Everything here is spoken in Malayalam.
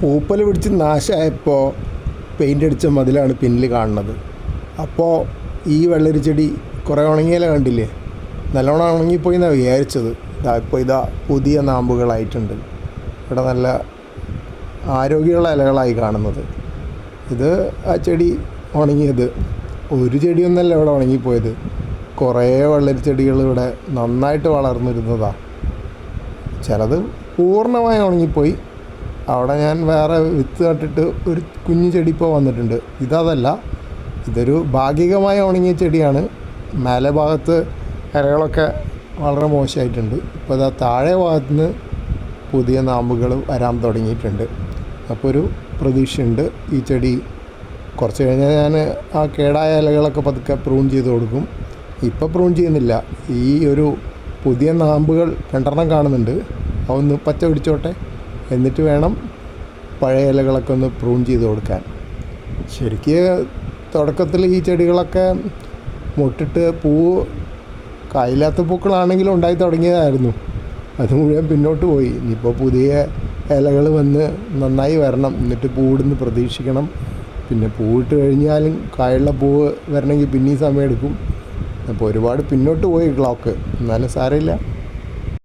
പൂപ്പൽ പിടിച്ച് നാശമായപ്പോൾ പെയിൻ്റ് അടിച്ച മതിലാണ് പിന്നിൽ കാണുന്നത്. അപ്പോൾ ഈ വെള്ളരി ചെടി കുറേ ഉണങ്ങിയില കണ്ടില്ലേ, നല്ലോണം ഉണങ്ങിപ്പോയി എന്നാണ് വിചാരിച്ചത്. ഇതാ പുതിയ നാമ്പുകളായിട്ടുണ്ട്. ഇവിടെ നല്ല ആരോഗ്യമുള്ള ഇലകളായി കാണുന്നത്. ഇത് ആ ചെടി ഉണങ്ങിയത് ഒരു ചെടിയൊന്നല്ല ഇവിടെ ഉണങ്ങിപ്പോയത്, കുറേ വെള്ളരി ചെടികൾ ഇവിടെ നന്നായിട്ട് വളർന്നിരുന്നതാണ്. ചിലത് പൂർണ്ണമായി ഉണങ്ങിപ്പോയി. അവിടെ ഞാൻ വേറെ വിത്ത് നട്ടിട്ട് ഒരു കുഞ്ഞു ചെടി ഇപ്പോൾ വന്നിട്ടുണ്ട്. ഇതല്ല, ഇതൊരു ഭാഗികമായി ഉണങ്ങിയ ചെടിയാണ്. മേലെ ഭാഗത്ത് ഇലകളൊക്കെ വളരെ മോശമായിട്ടുണ്ട്. ഇപ്പോൾ ഇതാ താഴെ ഭാഗത്ത് നിന്ന് പുതിയ നാമ്പുകൾ വരാൻ തുടങ്ങിയിട്ടുണ്ട്. അപ്പോൾ ഒരു പ്രതീക്ഷയുണ്ട്. ഈ ചെടി കുറച്ച് കഴിഞ്ഞാൽ ഞാൻ ആ കേടായ ഇലകളൊക്കെ പതുക്കെ പ്രൂൺ ചെയ്ത് കൊടുക്കും. ഇപ്പോൾ പ്രൂൺ ചെയ്യുന്നില്ല. ഈ ഒരു പുതിയ നാമ്പുകൾ 2 കാണുന്നുണ്ട്, അതൊന്ന് പച്ച പിടിച്ചോട്ടെ, എന്നിട്ട് വേണം പഴയ ഇലകളൊക്കെ ഒന്ന് പ്രൂൺ ചെയ്ത് കൊടുക്കാൻ. ശരിക്ക് തുടക്കത്തിൽ ഈ ചെടികളൊക്കെ മുട്ടിട്ട് പൂവ് കായില്ലാത്ത പൂക്കളാണെങ്കിലും ഉണ്ടായി തുടങ്ങിയതായിരുന്നു. അത് മുഴുവൻ പിന്നോട്ട് പോയി. ഇനിയിപ്പോൾ പുതിയ ഇലകൾ വന്ന് നന്നായി വരണം, എന്നിട്ട് പൂവിടുന്ന് പ്രതീക്ഷിക്കണം. പിന്നെ പൂവിട്ട് കഴിഞ്ഞാലും കായുള്ള പൂവ് വരണമെങ്കിൽ പിന്നെയും സമയമെടുക്കും. അപ്പോൾ ഒരുപാട് പിന്നോട്ട് പോയി ക്ലോക്ക്. എന്നാലും സാരമില്ല.